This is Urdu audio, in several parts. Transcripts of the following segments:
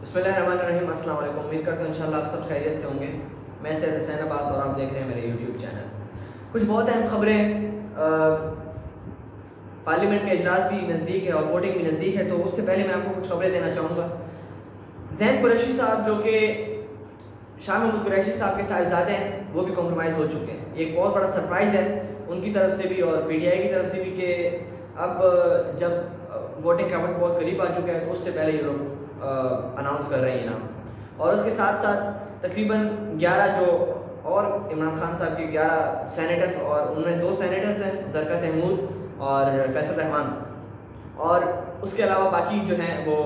بسم اللہ الرحمن الرحیم. السلام علیکم. امید کرتا ہوں انشاءاللہ آپ سب خیریت سے ہوں گے. میں سید حسین عباس اور آپ دیکھ رہے ہیں میرے یوٹیوب چینل. کچھ بہت اہم خبریں. پارلیمنٹ کا اجلاس بھی نزدیک ہے اور ووٹنگ بھی نزدیک ہے, تو اس سے پہلے میں آپ کو کچھ خبریں دینا چاہوں گا. زین قریشی صاحب جو کہ شاہ محمود قریشی صاحب کے صاحبزادے ہیں, وہ بھی کمپرومائز ہو چکے ہیں. یہ ایک بہت بڑا سرپرائز ہے ان کی طرف سے بھی اور پی ٹی آئی کی طرف سے بھی کہ اب جب ووٹنگ کا وقت بہت قریب آ چکا ہے تو اس سے پہلے یہ لوگ اناؤنس کر رہے ہیں نام. اور اس کے ساتھ ساتھ تقریباً 11 جو اور عمران خان صاحب کے 11 سینیٹرز, اور ان میں 2 سینیٹرز ہیں, زرقا تیمور اور فیصل رحمان, اور اس کے علاوہ باقی جو ہیں وہ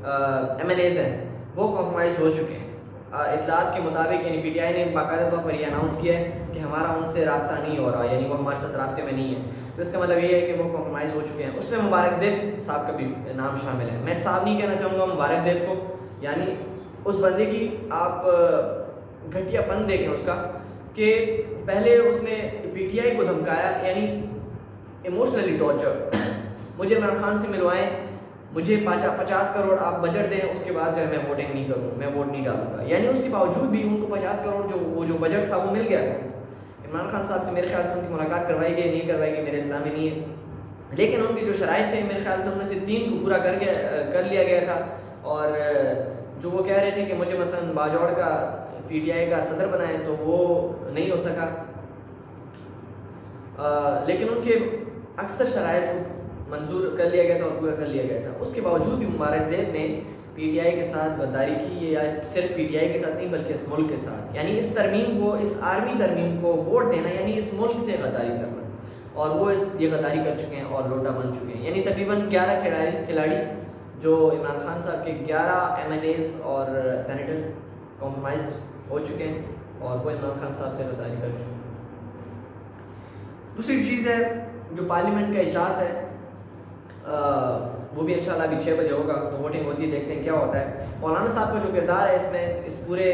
ایم ایل ایز ہیں, وہ کمپرومائز ہو چکے ہیں. اطلاعات کے مطابق یعنی پی ٹی آئی نے باقاعدہ طور پر یہ اناؤنس کیا ہے کہ ہمارا ان سے رابطہ نہیں ہو رہا, یعنی وہ ہمارے ساتھ رابطے میں نہیں ہے. تو اس کا مطلب یہ ہے کہ وہ کمپرومائز ہو چکے ہیں. اس میں مبارک زیب صاحب کا بھی نام شامل ہے. میں صاحب نہیں کہنا چاہوں گا مبارک زیب کو, یعنی اس بندے کی آپ گھٹیا پن دیکھیں اس کا, کہ پہلے اس نے پی ٹی آئی کو دھمکایا, یعنی ایموشنلی ٹارچر. مجھے عمران خان سے ملوائیں, مجھے 50 کروڑ آپ بجٹ دیں, اس کے بعد جو ہے میں ووٹنگ نہیں کروں, میں ووٹ نہیں ڈالوں گا. یعنی اس کے باوجود بھی ان کو 50 کروڑ جو بجٹ تھا وہ مل گیا تھا. عمران خان صاحب سے میرے خیال سے ان کی ملاقات کروائی گئی, نہیں کروائی گئی میرے اطلاع میں نہیں ہے, لیکن ان کی جو شرائط تھے میرے خیال سے ان میں سے 3 کو پورا کر لیا گیا تھا. اور جو وہ کہہ رہے تھے کہ مجھے مثلا باجوڑ کا پی ٹی آئی کا صدر بنائیں, تو وہ نہیں ہو سکا. لیکن ان کے اکثر شرائط کو منظور کر لیا گیا تھا اور پورا کر لیا گیا تھا. اس کے باوجود بھی مبارک زیب نے پی ٹی آئی کے ساتھ غداری کی, یا صرف پی ٹی آئی کے ساتھ نہیں بلکہ اس ملک کے ساتھ, یعنی اس ترمیم کو, اس آرمی ترمیم کو ووٹ دینا, یعنی اس ملک سے غداری کرنا. اور وہ یہ غداری کر چکے ہیں اور لوٹا بن چکے ہیں. یعنی تقریباً 11 کھلاڑی جو عمران خان صاحب کے 11 ایم ایل ایز اور سینیٹرز کمپرومائز ہو چکے ہیں اور وہ عمران خان صاحب سے غداری کر چکے ہیں. دوسری چیز ہے جو پارلیمنٹ کا اجلاس ہے, وہ بھی انشاءاللہ ابھی 6 بجے ہوگا, تو ووٹنگ ہوتی ہے, دیکھتے ہیں کیا ہوتا ہے. مولانا صاحب کا جو کردار ہے اس میں, اس پورے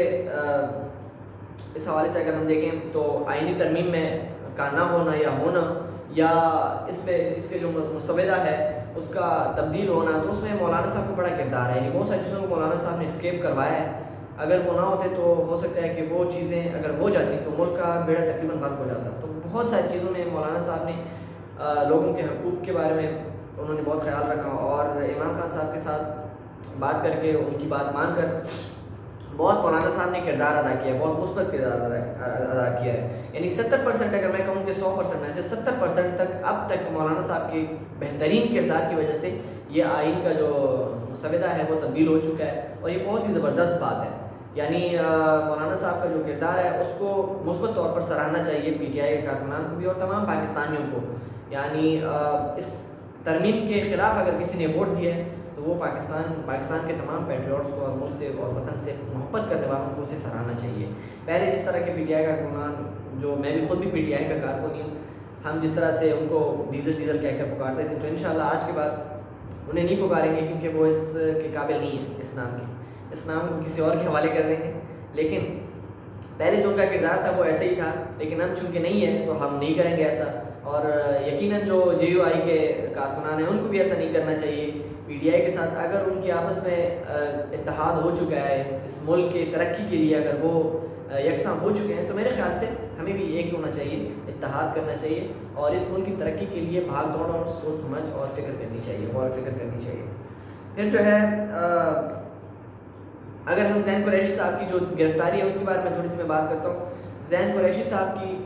اس حوالے سے اگر ہم دیکھیں تو آئینی ترمیم میں کا نہ ہونا یا ہونا, یا اس کے جو مسودہ ہے اس کا تبدیل ہونا, تو اس میں مولانا صاحب کو بڑا کردار ہے. یعنی بہت ساری چیزوں کو مولانا صاحب نے اسکیپ کروایا ہے. اگر وہ نہ ہوتے تو ہو سکتا ہے کہ وہ چیزیں اگر ہو جاتی تو ملک کا بیڑا تقریباً غرق ہو جاتا. تو بہت ساری چیزوں میں مولانا صاحب نے لوگوں کے حقوق کے بارے میں انہوں نے بہت خیال رکھا, اور عمران خان صاحب کے ساتھ بات کر کے ان کی بات مان کر بہت مولانا صاحب نے کردار ادا کیا ہے, بہت مثبت کردار ادا کیا ہے. یعنی 70% اگر میں کہوں کہ 100% میں سے 70% تک اب تک مولانا صاحب کے بہترین کردار کی وجہ سے یہ آئین کا جو مسودہ ہے وہ تبدیل ہو چکا ہے, اور یہ بہت ہی زبردست بات ہے. یعنی مولانا صاحب کا جو کردار ہے اس کو مثبت طور پر سراہنا چاہیے پی ٹی آئی کے کارکنان کو بھی اور تمام پاکستانیوں کو. یعنی اس ترمیم کے خلاف اگر کسی نے ووٹ دیا ہے تو وہ پاکستان کے تمام پیٹریوٹس کو اور ملک سے اور وطن سے محبت کرنے والوں کو اسے سراہنا چاہیے. پہلے جس طرح کے پی ٹی آئی کا کارکنان, جو میں بھی خود بھی پی ٹی آئی کا کارکن ہوں, ہم جس طرح سے ان کو ڈیزل کہہ کر پکارتے تھے, تو انشاءاللہ آج کے بعد انہیں نہیں پکاریں گے, کیونکہ وہ اس کے قابل نہیں ہیں. اس نام کو کسی اور کے حوالے کر دیں گے. لیکن پہلے جو ان کا کردار تھا وہ ایسے ہی تھا, لیکن اب چونکہ نہیں ہے تو ہم نہیں کریں گے ایسا. اور یقیناً جو جے یو آئی کے کارکنان ہیں ان کو بھی ایسا نہیں کرنا چاہیے. پی ٹی آئی کے ساتھ اگر ان کی آپس میں اتحاد ہو چکا ہے, اس ملک کی ترقی کے لیے اگر وہ یکساں ہو چکے ہیں, تو میرے خیال سے ہمیں بھی ایک ہونا چاہیے, اتحاد کرنا چاہیے, اور اس ملک کی ترقی کے لیے بھاگ دوڑ اور سوچ سمجھ اور فکر کرنی چاہیے, غور و فکر کرنی چاہیے. پھر جو ہے اگر ہم زین قریشی صاحب کی جو گرفتاری ہے اس کے بارے میں تھوڑی سی میں بات کرتا ہوں. زین قریشی صاحب کی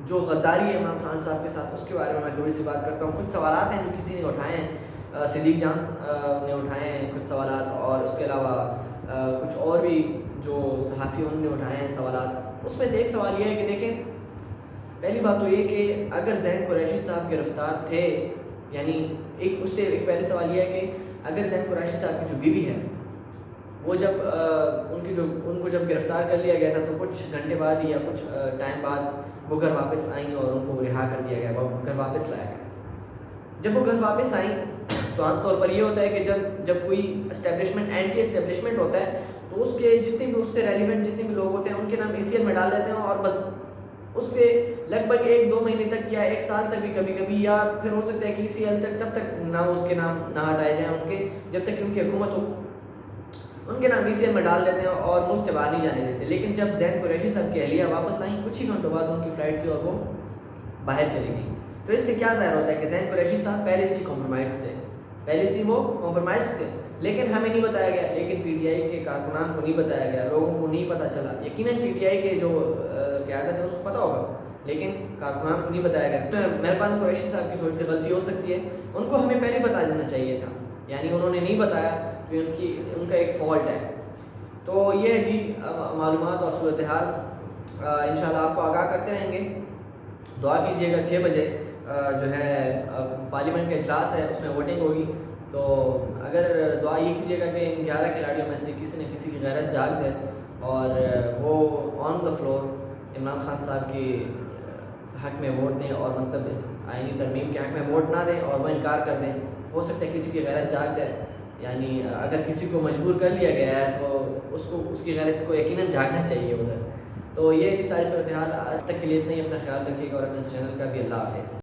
جو غداری ہے عمران خان صاحب کے ساتھ, اس کے بارے میں تھوڑی سی بات کرتا ہوں. کچھ سوالات ہیں جو کسی نے اٹھائے ہیں, صدیق جان نے اٹھائے ہیں کچھ سوالات, اور اس کے علاوہ کچھ اور بھی جو صحافی انہوں نے اٹھائے ہیں سوالات. اس میں سے ایک سوال یہ ہے کہ دیکھیں, پہلی بات تو یہ کہ اگر زین قریشی صاحب گرفتار تھے, یعنی ایک پہلے سوال یہ ہے کہ اگر زین قریشی صاحب کی جو بیوی ہے وہ جب ان کو جب گرفتار کر لیا گیا تھا تو کچھ گھنٹے بعد یا کچھ ٹائم بعد وہ گھر واپس آئیں اور ان کو رہا کر دیا گیا, وہ گھر واپس لایا گیا. جب وہ گھر واپس آئیں تو عام طور پر یہ ہوتا ہے کہ جب کوئی اسٹیبلشمنٹ اینٹی اسٹیبلشمنٹ ہوتا ہے تو اس کے جتنے بھی اس سے ریلیونٹ جتنے بھی لوگ ہوتے ہیں ان کے نام ای سی ایل میں ڈال دیتے ہیں, اور بس اس سے لگ بھگ 1-2 مہینے تک یا 1 سال تک بھی کبھی کبھی, یا پھر ہو سکتا ہے کہ ای سی ایل تک تب تک نہ اس کے نام نہ ہٹائے جائیں ان کے, جب تک کہ ان کی حکومت ہو. ان کے نام ECM میں ڈال دیتے ہیں اور ملک سے باہر نہیں جانے دیتے. لیکن جب زین قریشی صاحب کی اہلیہ واپس آئیں کچھ ہی گھنٹوں بعد ان کی فلائٹ تھی اور وہ باہر چلی گئی. تو اس سے کیا ظاہر ہوتا ہے کہ زین قریشی صاحب پہلے سے کمپرومائز تھے, پہلے سے وہ کمپرومائز تھے, لیکن ہمیں نہیں بتایا گیا, لیکن PTI کے کارکنان کو نہیں بتایا گیا, لوگوں کو نہیں پتہ چلا. یقیناً PTI کے جو قیادت ہے اس کو پتہ ہوگا, لیکن کارکنان کو نہیں بتایا گیا. مہربان قریشی صاحب کی تھوڑی سی غلطی ہو سکتی ہے, ان کو ہمیں پہلے بتا دینا چاہیے تھا, یعنی انہوں نے نہیں بتایا کہ ان کا ایک فالٹ ہے. تو یہ ہے جی معلومات اور صورتحال, انشاءاللہ آپ کو آگاہ کرتے رہیں گے. دعا کیجیے گا 6 بجے جو ہے پارلیمنٹ کا اجلاس ہے, اس میں ووٹنگ ہوگی. تو اگر دعا یہ کیجیے گا کہ ان 11 کھلاڑیوں میں سے کسی نہ کسی کی غیرت جاگ جائے اور وہ آن دا فلور عمران خان صاحب کی حق میں ووٹ دیں, اور مطلب اس آئینی ترمیم کے حق میں ووٹ نہ دیں اور وہ انکار کر دیں. ہو سکتا ہے کسی کی غیرت جاگ جائے, یعنی اگر کسی کو مجبور کر لیا گیا ہے تو اس کی غیرت کو یقیناً جاگنا چاہیے ادھر. تو یہ ساری صورتحال, آج تک کے لیے اتنا ہی. اپنا خیال رکھیے گا اور اپنے اس چینل کا بھی. اللہ حافظ.